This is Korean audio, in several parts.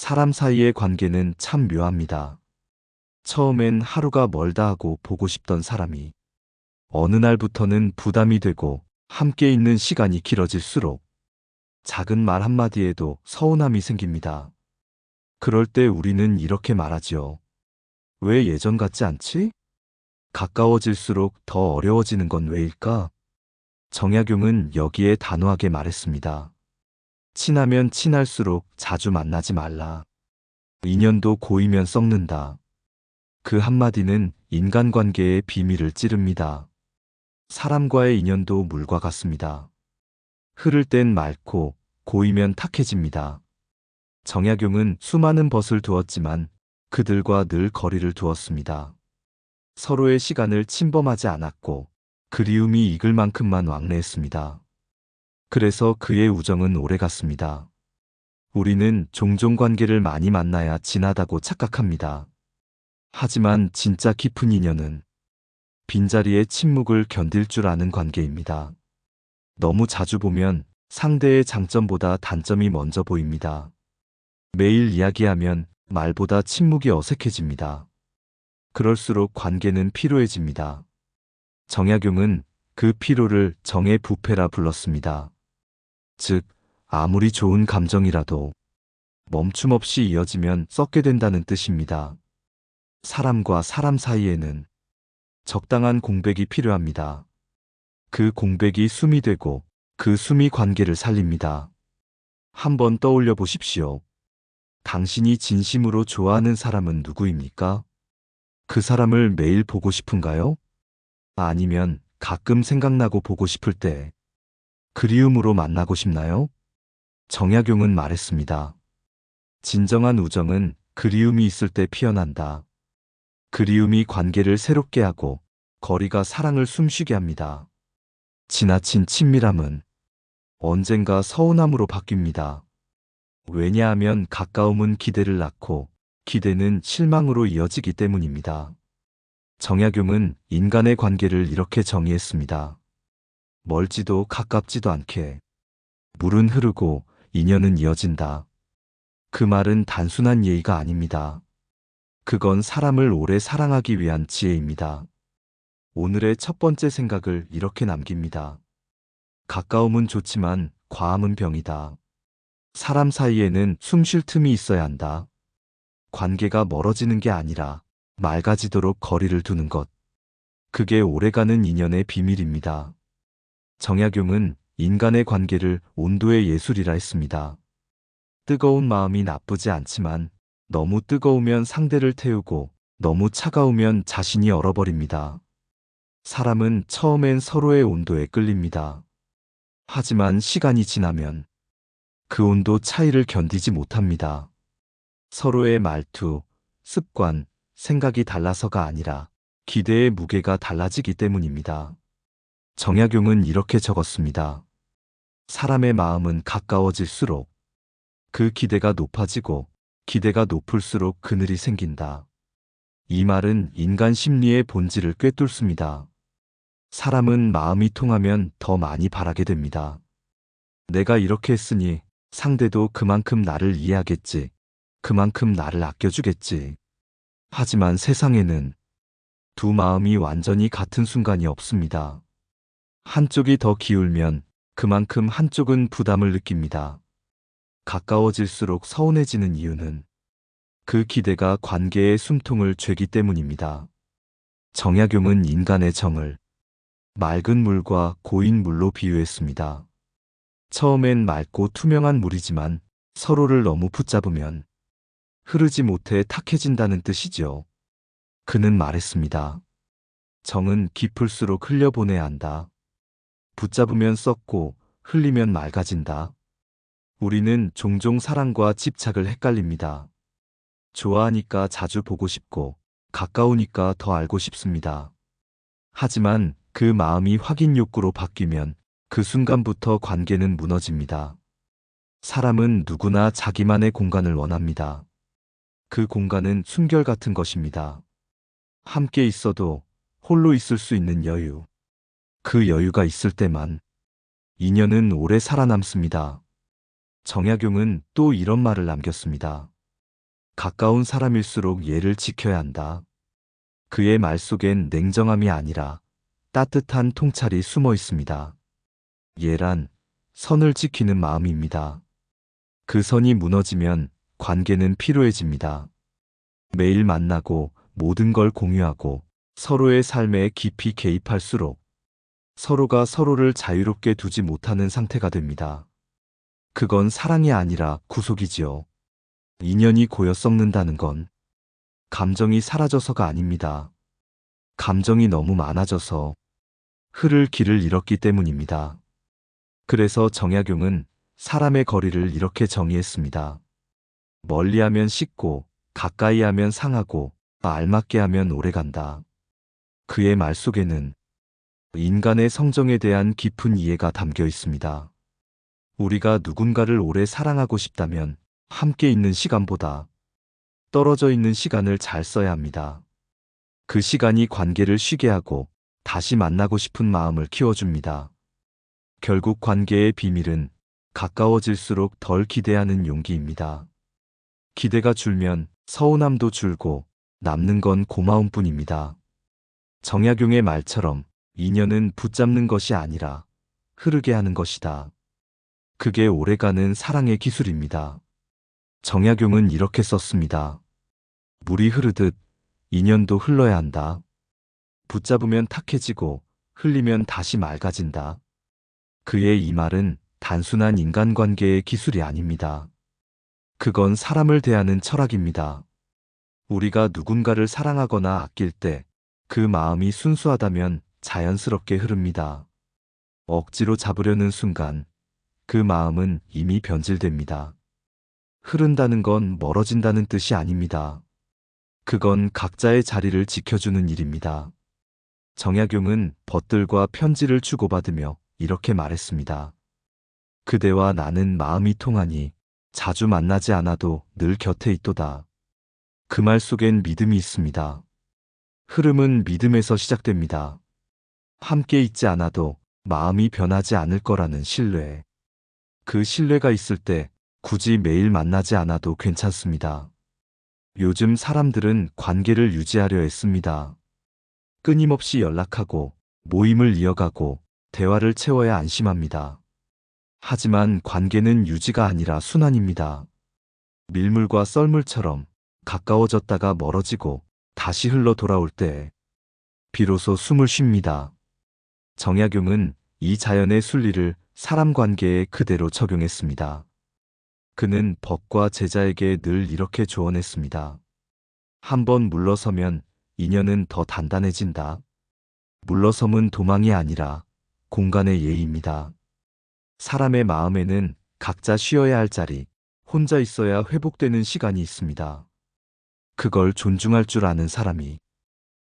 사람 사이의 관계는 참 묘합니다. 처음엔 하루가 멀다 하고 보고 싶던 사람이 어느 날부터는 부담이 되고 함께 있는 시간이 길어질수록 작은 말 한마디에도 서운함이 생깁니다. 그럴 때 우리는 이렇게 말하지요. 왜 예전 같지 않지? 가까워질수록 더 어려워지는 건 왜일까? 정약용은 여기에 단호하게 말했습니다. 친하면 친할수록 자주 만나지 말라. 인연도 고이면 썩는다. 그 한마디는 인간관계의 비밀을 찌릅니다. 사람과의 인연도 물과 같습니다. 흐를 땐 맑고 고이면 탁해집니다. 정약용은 수많은 벗을 두었지만 그들과 늘 거리를 두었습니다. 서로의 시간을 침범하지 않았고 그리움이 익을 만큼만 왕래했습니다. 그래서 그의 우정은 오래갔습니다. 우리는 종종 관계를 많이 만나야 진하다고 착각합니다. 하지만 진짜 깊은 인연은 빈자리의 침묵을 견딜 줄 아는 관계입니다. 너무 자주 보면 상대의 장점보다 단점이 먼저 보입니다. 매일 이야기하면 말보다 침묵이 어색해집니다. 그럴수록 관계는 피로해집니다. 정약용은 그 피로를 정의 부패라 불렀습니다. 즉, 아무리 좋은 감정이라도 멈춤 없이 이어지면 썩게 된다는 뜻입니다. 사람과 사람 사이에는 적당한 공백이 필요합니다. 그 공백이 숨이 되고 그 숨이 관계를 살립니다. 한번 떠올려 보십시오. 당신이 진심으로 좋아하는 사람은 누구입니까? 그 사람을 매일 보고 싶은가요? 아니면 가끔 생각나고 보고 싶을 때 그리움으로 만나고 싶나요? 정약용은 말했습니다. 진정한 우정은 그리움이 있을 때 피어난다. 그리움이 관계를 새롭게 하고 거리가 사랑을 숨쉬게 합니다. 지나친 친밀함은 언젠가 서운함으로 바뀝니다. 왜냐하면 가까움은 기대를 낳고 기대는 실망으로 이어지기 때문입니다. 정약용은 인간의 관계를 이렇게 정의했습니다. 멀지도 가깝지도 않게 물은 흐르고 인연은 이어진다. 그 말은 단순한 예의가 아닙니다. 그건 사람을 오래 사랑하기 위한 지혜입니다. 오늘의 첫 번째 생각을 이렇게 남깁니다. 가까움은 좋지만 과함은 병이다. 사람 사이에는 숨쉴 틈이 있어야 한다. 관계가 멀어지는 게 아니라 맑아지도록 거리를 두는 것. 그게 오래가는 인연의 비밀입니다. 정약용은 인간의 관계를 온도의 예술이라 했습니다. 뜨거운 마음이 나쁘지 않지만 너무 뜨거우면 상대를 태우고 너무 차가우면 자신이 얼어버립니다. 사람은 처음엔 서로의 온도에 끌립니다. 하지만 시간이 지나면 그 온도 차이를 견디지 못합니다. 서로의 말투, 습관, 생각이 달라서가 아니라 기대의 무게가 달라지기 때문입니다. 정약용은 이렇게 적었습니다. 사람의 마음은 가까워질수록 그 기대가 높아지고 기대가 높을수록 그늘이 생긴다. 이 말은 인간 심리의 본질을 꿰뚫습니다. 사람은 마음이 통하면 더 많이 바라게 됩니다. 내가 이렇게 했으니 상대도 그만큼 나를 이해하겠지. 그만큼 나를 아껴주겠지. 하지만 세상에는 두 마음이 완전히 같은 순간이 없습니다. 한쪽이 더 기울면 그만큼 한쪽은 부담을 느낍니다. 가까워질수록 서운해지는 이유는 그 기대가 관계의 숨통을 죄기 때문입니다. 정약용은 인간의 정을 맑은 물과 고인 물로 비유했습니다. 처음엔 맑고 투명한 물이지만 서로를 너무 붙잡으면 흐르지 못해 탁해진다는 뜻이죠. 그는 말했습니다. 정은 깊을수록 흘려보내야 한다. 붙잡으면 썩고 흘리면 맑아진다. 우리는 종종 사랑과 집착을 헷갈립니다. 좋아하니까 자주 보고 싶고 가까우니까 더 알고 싶습니다. 하지만 그 마음이 확인 욕구로 바뀌면 그 순간부터 관계는 무너집니다. 사람은 누구나 자기만의 공간을 원합니다. 그 공간은 숨결 같은 것입니다. 함께 있어도 홀로 있을 수 있는 여유. 그 여유가 있을 때만 인연은 오래 살아남습니다. 정약용은 또 이런 말을 남겼습니다. 가까운 사람일수록 얘를 지켜야 한다. 그의 말 속엔 냉정함이 아니라 따뜻한 통찰이 숨어 있습니다. 얘란 선을 지키는 마음입니다. 그 선이 무너지면 관계는 피로해집니다. 매일 만나고 모든 걸 공유하고 서로의 삶에 깊이 개입할수록 서로가 서로를 자유롭게 두지 못하는 상태가 됩니다. 그건 사랑이 아니라 구속이지요. 인연이 고여 썩는다는 건 감정이 사라져서가 아닙니다. 감정이 너무 많아져서 흐를 길을 잃었기 때문입니다. 그래서 정약용은 사람의 거리를 이렇게 정의했습니다. 멀리하면 식고 가까이하면 상하고 알맞게 하면 오래간다. 그의 말 속에는 인간의 성정에 대한 깊은 이해가 담겨 있습니다. 우리가 누군가를 오래 사랑하고 싶다면 함께 있는 시간보다 떨어져 있는 시간을 잘 써야 합니다. 그 시간이 관계를 쉬게 하고 다시 만나고 싶은 마음을 키워줍니다. 결국 관계의 비밀은 가까워질수록 덜 기대하는 용기입니다. 기대가 줄면 서운함도 줄고 남는 건 고마움뿐입니다. 정약용의 말처럼 인연은 붙잡는 것이 아니라 흐르게 하는 것이다. 그게 오래가는 사랑의 기술입니다. 정약용은 이렇게 썼습니다. 물이 흐르듯 인연도 흘러야 한다. 붙잡으면 탁해지고 흘리면 다시 맑아진다. 그의 이 말은 단순한 인간관계의 기술이 아닙니다. 그건 사람을 대하는 철학입니다. 우리가 누군가를 사랑하거나 아낄 때 그 마음이 순수하다면 자연스럽게 흐릅니다. 억지로 잡으려는 순간 그 마음은 이미 변질됩니다. 흐른다는 건 멀어진다는 뜻이 아닙니다. 그건 각자의 자리를 지켜주는 일입니다. 정약용은 벗들과 편지를 주고받으며 이렇게 말했습니다. 그대와 나는 마음이 통하니 자주 만나지 않아도 늘 곁에 있도다. 그 말 속엔 믿음이 있습니다. 흐름은 믿음에서 시작됩니다. 함께 있지 않아도 마음이 변하지 않을 거라는 신뢰. 그 신뢰가 있을 때 굳이 매일 만나지 않아도 괜찮습니다. 요즘 사람들은 관계를 유지하려 애씁니다. 끊임없이 연락하고 모임을 이어가고 대화를 채워야 안심합니다. 하지만 관계는 유지가 아니라 순환입니다. 밀물과 썰물처럼 가까워졌다가 멀어지고 다시 흘러 돌아올 때 비로소 숨을 쉽니다. 정약용은 이 자연의 순리를 사람 관계에 그대로 적용했습니다. 그는 법과 제자에게 늘 이렇게 조언했습니다. 한번 물러서면 인연은 더 단단해진다. 물러섬은 도망이 아니라 공간의 예의입니다. 사람의 마음에는 각자 쉬어야 할 자리, 혼자 있어야 회복되는 시간이 있습니다. 그걸 존중할 줄 아는 사람이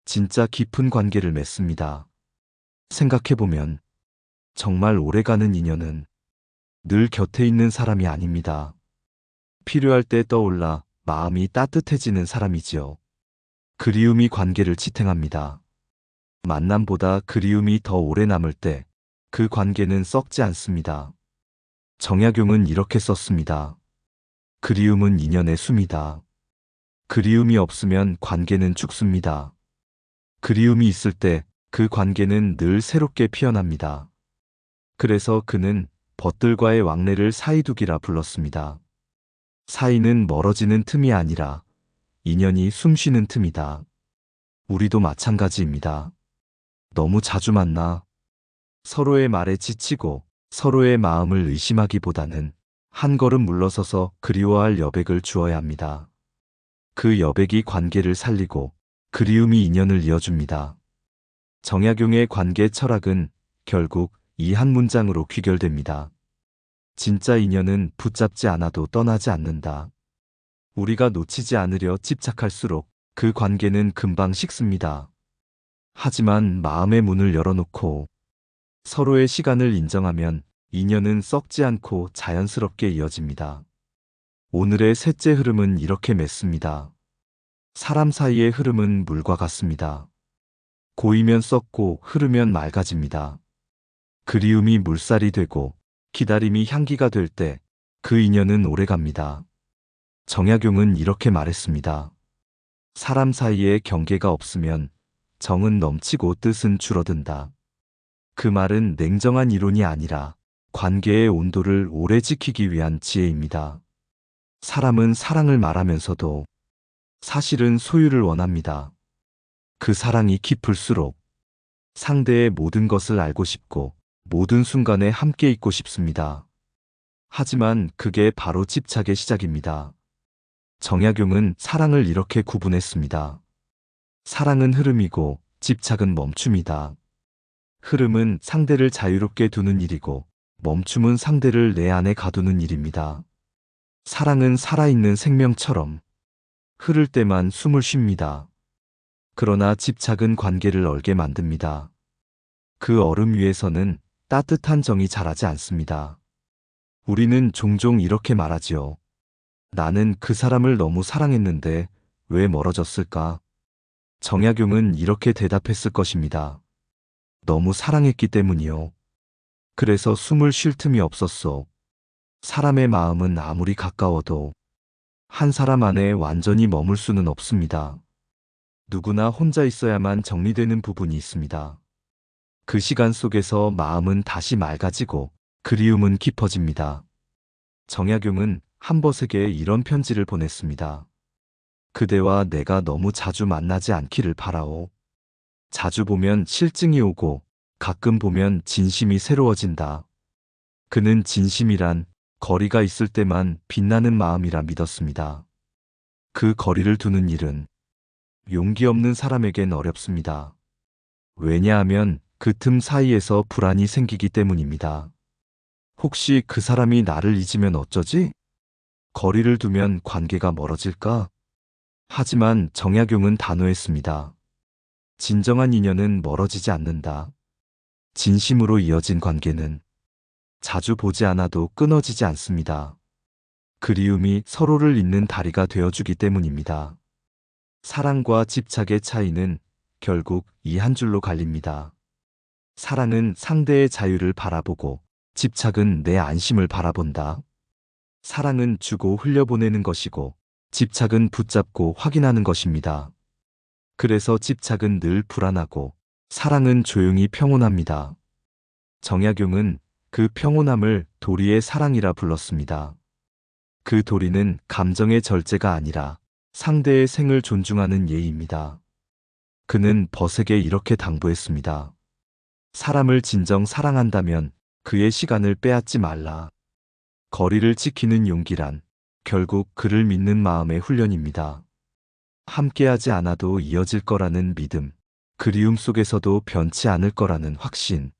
진짜 깊은 관계를 맺습니다. 생각해보면 정말 오래가는 인연은 늘 곁에 있는 사람이 아닙니다. 필요할 때 떠올라 마음이 따뜻해지는 사람이지요. 그리움이 관계를 지탱합니다. 만남보다 그리움이 더 오래 남을 때 그 관계는 썩지 않습니다. 정약용은 이렇게 썼습니다. 그리움은 인연의 숨이다. 그리움이 없으면 관계는 죽습니다. 그리움이 있을 때 그 관계는 늘 새롭게 피어납니다. 그래서 그는 벗들과의 왕래를 사이두기라 불렀습니다. 사이는 멀어지는 틈이 아니라 인연이 숨쉬는 틈이다. 우리도 마찬가지입니다. 너무 자주 만나 서로의 말에 지치고 서로의 마음을 의심하기보다는 한 걸음 물러서서 그리워할 여백을 주어야 합니다. 그 여백이 관계를 살리고 그리움이 인연을 이어줍니다. 정약용의 관계 철학은 결국 이 한 문장으로 귀결됩니다. 진짜 인연은 붙잡지 않아도 떠나지 않는다. 우리가 놓치지 않으려 집착할수록 그 관계는 금방 식습니다. 하지만 마음의 문을 열어놓고 서로의 시간을 인정하면 인연은 썩지 않고 자연스럽게 이어집니다. 오늘의 셋째 흐름은 이렇게 맺습니다. 사람 사이의 흐름은 물과 같습니다. 고이면 썩고 흐르면 맑아집니다. 그리움이 물살이 되고 기다림이 향기가 될 때 그 인연은 오래갑니다. 정약용은 이렇게 말했습니다. 사람 사이에 경계가 없으면 정은 넘치고 뜻은 줄어든다. 그 말은 냉정한 이론이 아니라 관계의 온도를 오래 지키기 위한 지혜입니다. 사람은 사랑을 말하면서도 사실은 소유를 원합니다. 그 사랑이 깊을수록 상대의 모든 것을 알고 싶고 모든 순간에 함께 있고 싶습니다. 하지만 그게 바로 집착의 시작입니다. 정약용은 사랑을 이렇게 구분했습니다. 사랑은 흐름이고 집착은 멈춤이다. 흐름은 상대를 자유롭게 두는 일이고 멈춤은 상대를 내 안에 가두는 일입니다. 사랑은 살아있는 생명처럼 흐를 때만 숨을 쉽니다. 그러나 집착은 관계를 얼게 만듭니다. 그 얼음 위에서는 따뜻한 정이 자라지 않습니다. 우리는 종종 이렇게 말하지요. 나는 그 사람을 너무 사랑했는데 왜 멀어졌을까? 정약용은 이렇게 대답했을 것입니다. 너무 사랑했기 때문이요. 그래서 숨을 쉴 틈이 없었어. 사람의 마음은 아무리 가까워도 한 사람 안에 완전히 머물 수는 없습니다. 누구나 혼자 있어야만 정리되는 부분이 있습니다. 그 시간 속에서 마음은 다시 맑아지고 그리움은 깊어집니다. 정약용은 한버스에게 이런 편지를 보냈습니다. 그대와 내가 너무 자주 만나지 않기를 바라오. 자주 보면 실증이 오고 가끔 보면 진심이 새로워진다. 그는 진심이란 거리가 있을 때만 빛나는 마음이라 믿었습니다. 그 거리를 두는 일은 용기 없는 사람에겐 어렵습니다. 왜냐하면 그 틈 사이에서 불안이 생기기 때문입니다. 혹시 그 사람이 나를 잊으면 어쩌지? 거리를 두면 관계가 멀어질까? 하지만 정약용은 단호했습니다. 진정한 인연은 멀어지지 않는다. 진심으로 이어진 관계는 자주 보지 않아도 끊어지지 않습니다. 그리움이 서로를 잇는 다리가 되어주기 때문입니다. 사랑과 집착의 차이는 결국 이 한 줄로 갈립니다. 사랑은 상대의 자유를 바라보고 집착은 내 안심을 바라본다. 사랑은 주고 흘려보내는 것이고 집착은 붙잡고 확인하는 것입니다. 그래서 집착은 늘 불안하고 사랑은 조용히 평온합니다. 정약용은 그 평온함을 도리의 사랑이라 불렀습니다. 그 도리는 감정의 절제가 아니라 상대의 생을 존중하는 예의입니다. 그는 벗에게 이렇게 당부했습니다. 사람을 진정 사랑한다면 그의 시간을 빼앗지 말라. 거리를 지키는 용기란 결국 그를 믿는 마음의 훈련입니다. 함께하지 않아도 이어질 거라는 믿음, 그리움 속에서도 변치 않을 거라는 확신.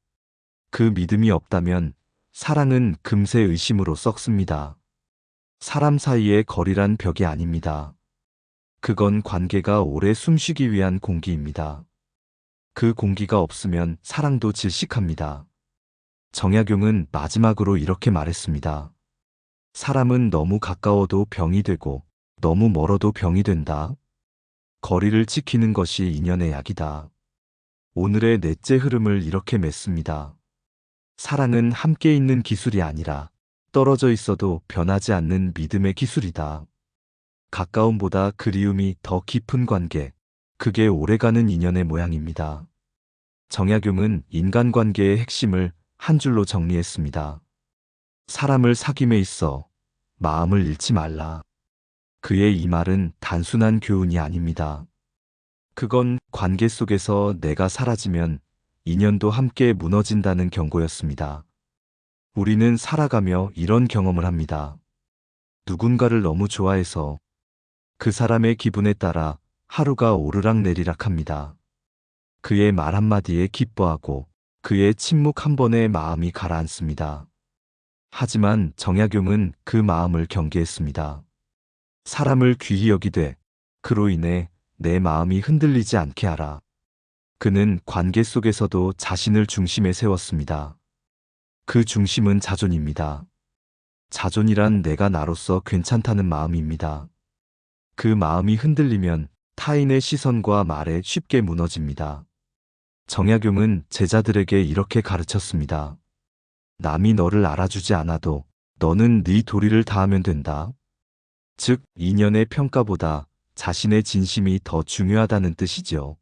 그 믿음이 없다면 사랑은 금세 의심으로 썩습니다. 사람 사이의 거리란 벽이 아닙니다. 그건 관계가 오래 숨쉬기 위한 공기입니다. 그 공기가 없으면 사랑도 질식합니다. 정약용은 마지막으로 이렇게 말했습니다. 사람은 너무 가까워도 병이 되고 너무 멀어도 병이 된다. 거리를 지키는 것이 인연의 약이다. 오늘의 넷째 흐름을 이렇게 맺습니다. 사랑은 함께 있는 기술이 아니라 떨어져 있어도 변하지 않는 믿음의 기술이다. 가까움보다 그리움이 더 깊은 관계, 그게 오래가는 인연의 모양입니다. 정약용은 인간관계의 핵심을 한 줄로 정리했습니다. 사람을 사귐에 있어 마음을 잃지 말라. 그의 이 말은 단순한 교훈이 아닙니다. 그건 관계 속에서 내가 사라지면 인연도 함께 무너진다는 경고였습니다. 우리는 살아가며 이런 경험을 합니다. 누군가를 너무 좋아해서 그 사람의 기분에 따라 하루가 오르락내리락 합니다. 그의 말 한마디에 기뻐하고 그의 침묵 한 번에 마음이 가라앉습니다. 하지만 정약용은 그 마음을 경계했습니다. 사람을 귀히 여기되 그로 인해 내 마음이 흔들리지 않게 하라. 그는 관계 속에서도 자신을 중심에 세웠습니다. 그 중심은 자존입니다. 자존이란 내가 나로서 괜찮다는 마음입니다. 그 마음이 흔들리면 타인의 시선과 말에 쉽게 무너집니다. 정약용은 제자들에게 이렇게 가르쳤습니다. 남이 너를 알아주지 않아도 너는 네 도리를 다하면 된다. 즉, 인연의 평가보다 자신의 진심이 더 중요하다는 뜻이죠.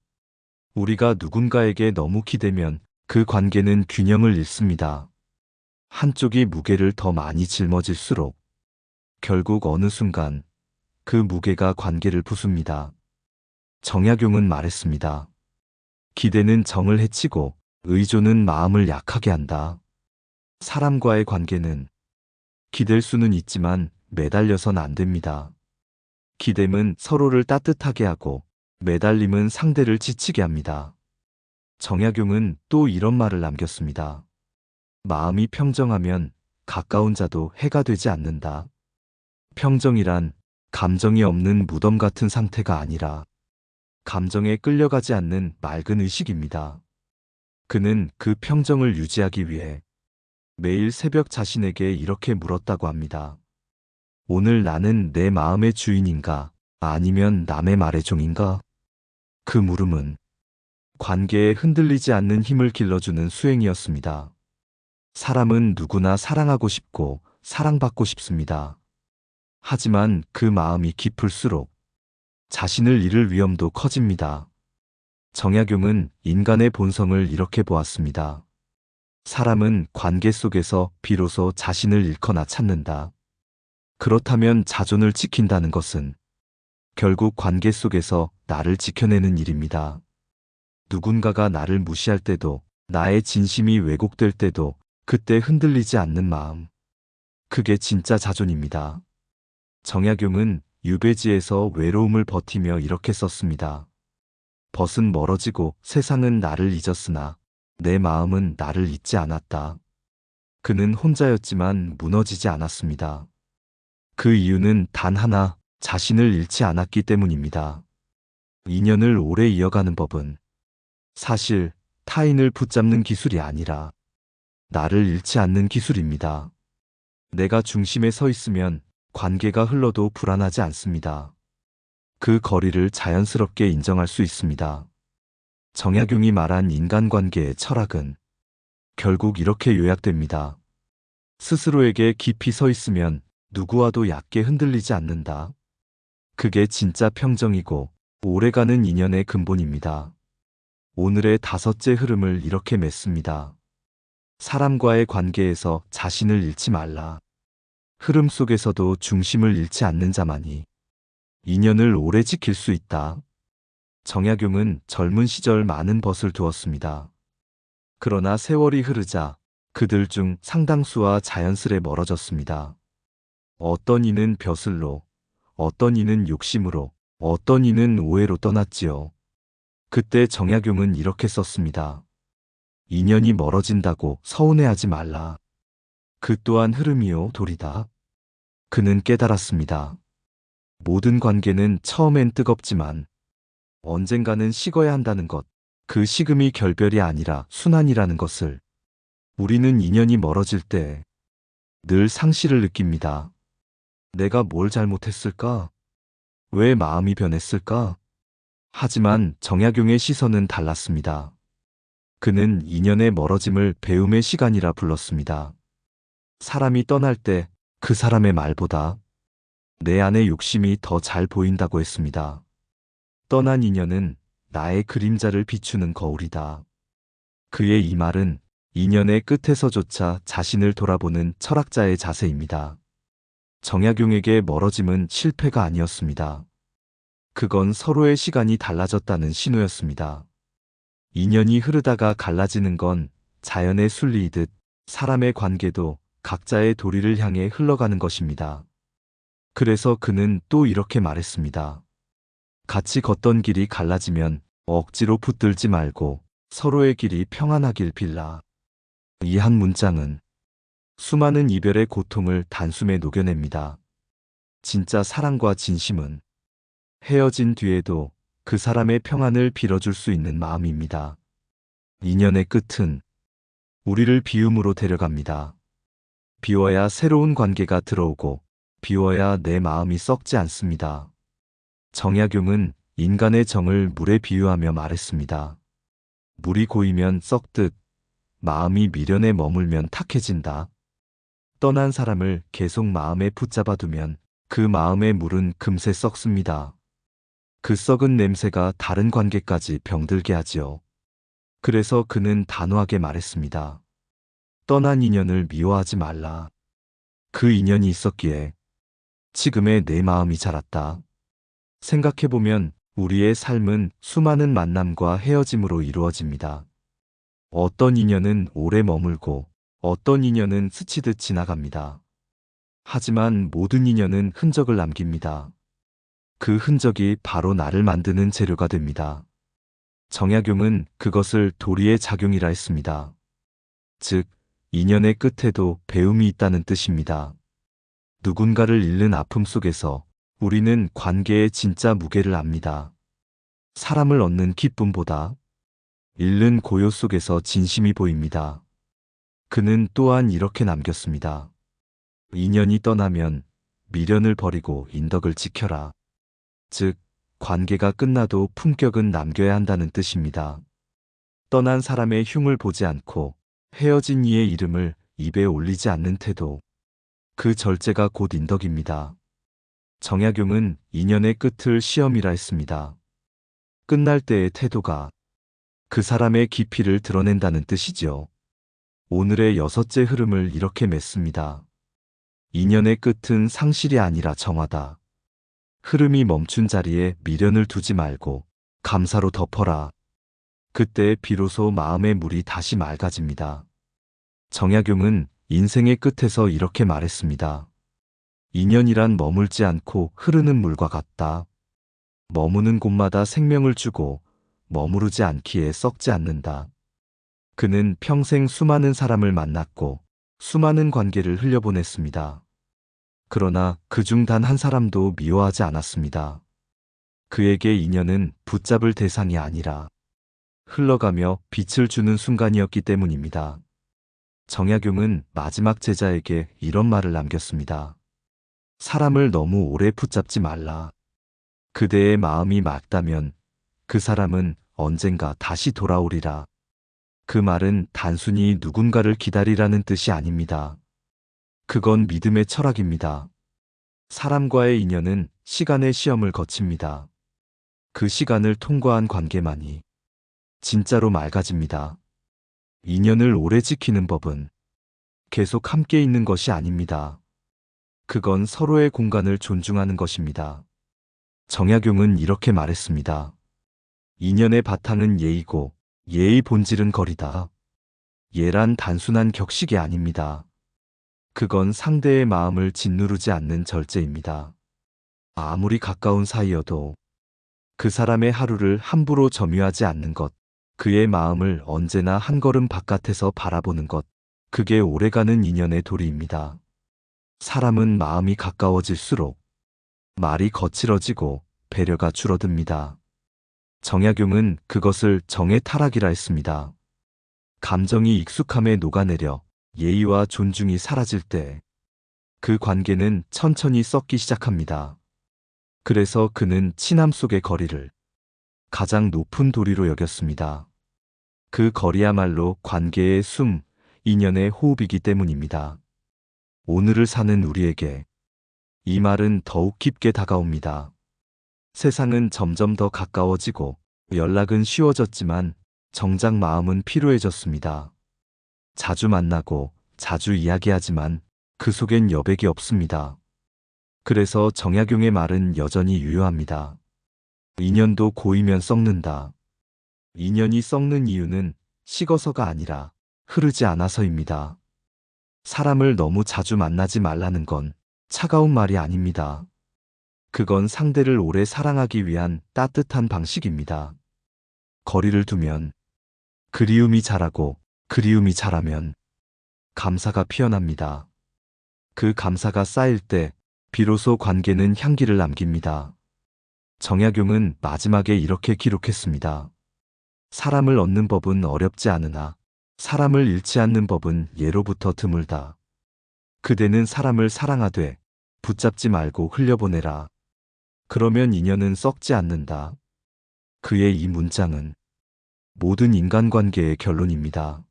우리가 누군가에게 너무 기대면 그 관계는 균형을 잃습니다. 한쪽이 무게를 더 많이 짊어질수록 결국 어느 순간 그 무게가 관계를 부숩니다. 정약용은 말했습니다. 기대는 정을 해치고 의존은 마음을 약하게 한다. 사람과의 관계는 기댈 수는 있지만 매달려선 안 됩니다. 기댐은 서로를 따뜻하게 하고 매달림은 상대를 지치게 합니다. 정약용은 또 이런 말을 남겼습니다. 마음이 평정하면 가까운 자도 해가 되지 않는다. 평정이란 감정이 없는 무덤 같은 상태가 아니라 감정에 끌려가지 않는 맑은 의식입니다. 그는 그 평정을 유지하기 위해 매일 새벽 자신에게 이렇게 물었다고 합니다. 오늘 나는 내 마음의 주인인가? 아니면 남의 말의 종인가? 그 물음은 관계에 흔들리지 않는 힘을 길러주는 수행이었습니다. 사람은 누구나 사랑하고 싶고 사랑받고 싶습니다. 하지만 그 마음이 깊을수록 자신을 잃을 위험도 커집니다. 정약용은 인간의 본성을 이렇게 보았습니다. 사람은 관계 속에서 비로소 자신을 잃거나 찾는다. 그렇다면 자존을 지킨다는 것은 결국 관계 속에서 나를 지켜내는 일입니다. 누군가가 나를 무시할 때도, 나의 진심이 왜곡될 때도 그때 흔들리지 않는 마음. 그게 진짜 자존입니다. 정약용은 유배지에서 외로움을 버티며 이렇게 썼습니다. 벗은 멀어지고 세상은 나를 잊었으나 내 마음은 나를 잊지 않았다. 그는 혼자였지만 무너지지 않았습니다. 그 이유는 단 하나, 자신을 잃지 않았기 때문입니다. 인연을 오래 이어가는 법은 사실 타인을 붙잡는 기술이 아니라 나를 잃지 않는 기술입니다. 내가 중심에 서 있으면 관계가 흘러도 불안하지 않습니다. 그 거리를 자연스럽게 인정할 수 있습니다. 정약용이 말한 인간관계의 철학은 결국 이렇게 요약됩니다. 스스로에게 깊이 서 있으면 누구와도 얕게 흔들리지 않는다. 그게 진짜 평정이고 오래가는 인연의 근본입니다. 오늘의 다섯째 흐름을 이렇게 맺습니다. 사람과의 관계에서 자신을 잃지 말라. 흐름 속에서도 중심을 잃지 않는 자만이 인연을 오래 지킬 수 있다. 정약용은 젊은 시절 많은 벗을 두었습니다. 그러나 세월이 흐르자 그들 중 상당수와 자연스레 멀어졌습니다. 어떤 이는 벼슬로, 어떤 이는 욕심으로, 어떤 이는 오해로 떠났지요. 그때 정약용은 이렇게 썼습니다. 인연이 멀어진다고 서운해하지 말라. 그 또한 흐름이요 돌이다. 그는 깨달았습니다. 모든 관계는 처음엔 뜨겁지만 언젠가는 식어야 한다는 것, 그 식음이 결별이 아니라 순환이라는 것을. 우리는 인연이 멀어질 때 늘 상실을 느낍니다. 내가 뭘 잘못했을까? 왜 마음이 변했을까? 하지만 정약용의 시선은 달랐습니다. 그는 인연의 멀어짐을 배움의 시간이라 불렀습니다. 사람이 떠날 때 그 사람의 말보다 내 안의 욕심이 더 잘 보인다고 했습니다. 떠난 인연은 나의 그림자를 비추는 거울이다. 그의 이 말은 인연의 끝에서조차 자신을 돌아보는 철학자의 자세입니다. 정약용에게 멀어짐은 실패가 아니었습니다. 그건 서로의 시간이 달라졌다는 신호였습니다. 인연이 흐르다가 갈라지는 건 자연의 순리이듯 사람의 관계도 각자의 도리를 향해 흘러가는 것입니다. 그래서 그는 또 이렇게 말했습니다. 같이 걷던 길이 갈라지면 억지로 붙들지 말고 서로의 길이 평안하길 빌라. 이 한 문장은 수많은 이별의 고통을 단숨에 녹여냅니다. 진짜 사랑과 진심은 헤어진 뒤에도 그 사람의 평안을 빌어줄 수 있는 마음입니다. 인연의 끝은 우리를 비움으로 데려갑니다. 비워야 새로운 관계가 들어오고 비워야 내 마음이 썩지 않습니다. 정약용은 인간의 정을 물에 비유하며 말했습니다. 물이 고이면 썩듯 마음이 미련에 머물면 탁해진다. 떠난 사람을 계속 마음에 붙잡아두면 그 마음의 물은 금세 썩습니다. 그 썩은 냄새가 다른 관계까지 병들게 하지요. 그래서 그는 단호하게 말했습니다. 떠난 인연을 미워하지 말라. 그 인연이 있었기에 지금의 내 마음이 자랐다. 생각해보면 우리의 삶은 수많은 만남과 헤어짐으로 이루어집니다. 어떤 인연은 오래 머물고 어떤 인연은 스치듯 지나갑니다. 하지만 모든 인연은 흔적을 남깁니다. 그 흔적이 바로 나를 만드는 재료가 됩니다. 정약용은 그것을 도리의 작용이라 했습니다. 즉, 인연의 끝에도 배움이 있다는 뜻입니다. 누군가를 잃는 아픔 속에서 우리는 관계의 진짜 무게를 압니다. 사람을 얻는 기쁨보다 잃는 고요 속에서 진심이 보입니다. 그는 또한 이렇게 남겼습니다. 인연이 떠나면 미련을 버리고 인덕을 지켜라. 즉, 관계가 끝나도 품격은 남겨야 한다는 뜻입니다. 떠난 사람의 흉을 보지 않고 헤어진 이의 이름을 입에 올리지 않는 태도. 그 절제가 곧 인덕입니다. 정약용은 인연의 끝을 시험이라 했습니다. 끝날 때의 태도가 그 사람의 깊이를 드러낸다는 뜻이죠. 오늘의 여섯째 흐름을 이렇게 맺습니다. 인연의 끝은 상실이 아니라 정화다. 흐름이 멈춘 자리에 미련을 두지 말고 감사로 덮어라. 그때 비로소 마음의 물이 다시 맑아집니다. 정약용은 인생의 끝에서 이렇게 말했습니다. 인연이란 머물지 않고 흐르는 물과 같다. 머무는 곳마다 생명을 주고 머무르지 않기에 썩지 않는다. 그는 평생 수많은 사람을 만났고 수많은 관계를 흘려보냈습니다. 그러나 그중 단 한 사람도 미워하지 않았습니다. 그에게 인연은 붙잡을 대상이 아니라 흘러가며 빛을 주는 순간이었기 때문입니다. 정약용은 마지막 제자에게 이런 말을 남겼습니다. 사람을 너무 오래 붙잡지 말라. 그대의 마음이 맑다면 그 사람은 언젠가 다시 돌아오리라. 그 말은 단순히 누군가를 기다리라는 뜻이 아닙니다. 그건 믿음의 철학입니다. 사람과의 인연은 시간의 시험을 거칩니다. 그 시간을 통과한 관계만이 진짜로 맑아집니다. 인연을 오래 지키는 법은 계속 함께 있는 것이 아닙니다. 그건 서로의 공간을 존중하는 것입니다. 정약용은 이렇게 말했습니다. 인연의 바탕은 예의고 예의 본질은 거리다. 예란 단순한 격식이 아닙니다. 그건 상대의 마음을 짓누르지 않는 절제입니다. 아무리 가까운 사이여도 그 사람의 하루를 함부로 점유하지 않는 것, 그의 마음을 언제나 한 걸음 바깥에서 바라보는 것, 그게 오래가는 인연의 도리입니다. 사람은 마음이 가까워질수록 말이 거칠어지고 배려가 줄어듭니다. 정약용은 그것을 정의 타락이라 했습니다. 감정이 익숙함에 녹아내려 예의와 존중이 사라질 때 그 관계는 천천히 썩기 시작합니다. 그래서 그는 친함 속의 거리를 가장 높은 도리로 여겼습니다. 그 거리야말로 관계의 숨, 인연의 호흡이기 때문입니다. 오늘을 사는 우리에게 이 말은 더욱 깊게 다가옵니다. 세상은 점점 더 가까워지고 연락은 쉬워졌지만 정작 마음은 피로해졌습니다. 자주 만나고 자주 이야기하지만 그 속엔 여백이 없습니다. 그래서 정약용의 말은 여전히 유효합니다. 인연도 고이면 썩는다. 인연이 썩는 이유는 식어서가 아니라 흐르지 않아서입니다. 사람을 너무 자주 만나지 말라는 건 차가운 말이 아닙니다. 그건 상대를 오래 사랑하기 위한 따뜻한 방식입니다. 거리를 두면 그리움이 자라고 그리움이 자라면 감사가 피어납니다. 그 감사가 쌓일 때 비로소 관계는 향기를 남깁니다. 정약용은 마지막에 이렇게 기록했습니다. 사람을 얻는 법은 어렵지 않으나 사람을 잃지 않는 법은 예로부터 드물다. 그대는 사람을 사랑하되 붙잡지 말고 흘려보내라. 그러면 인연은 썩지 않는다. 그의 이 문장은 모든 인간관계의 결론입니다.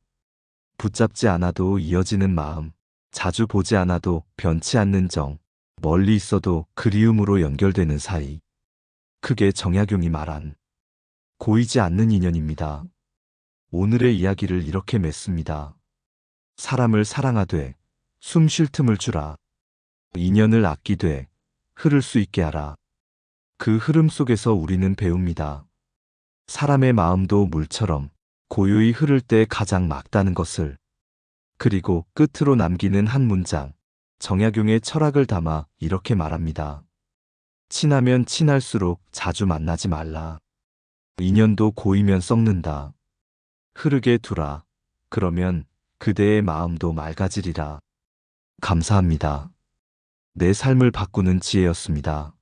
붙잡지 않아도 이어지는 마음, 자주 보지 않아도 변치 않는 정, 멀리 있어도 그리움으로 연결되는 사이. 그게 정약용이 말한 고이지 않는 인연입니다. 오늘의 이야기를 이렇게 맺습니다. 사람을 사랑하되 숨 쉴 틈을 주라. 인연을 아끼되 흐를 수 있게 하라. 그 흐름 속에서 우리는 배웁니다. 사람의 마음도 물처럼 고요히 흐를 때 가장 맑다는 것을. 그리고 끝으로 남기는 한 문장. 정약용의 철학을 담아 이렇게 말합니다. 친하면 친할수록 자주 만나지 말라. 인연도 고이면 썩는다. 흐르게 두라. 그러면 그대의 마음도 맑아지리라. 감사합니다. 내 삶을 바꾸는 지혜였습니다.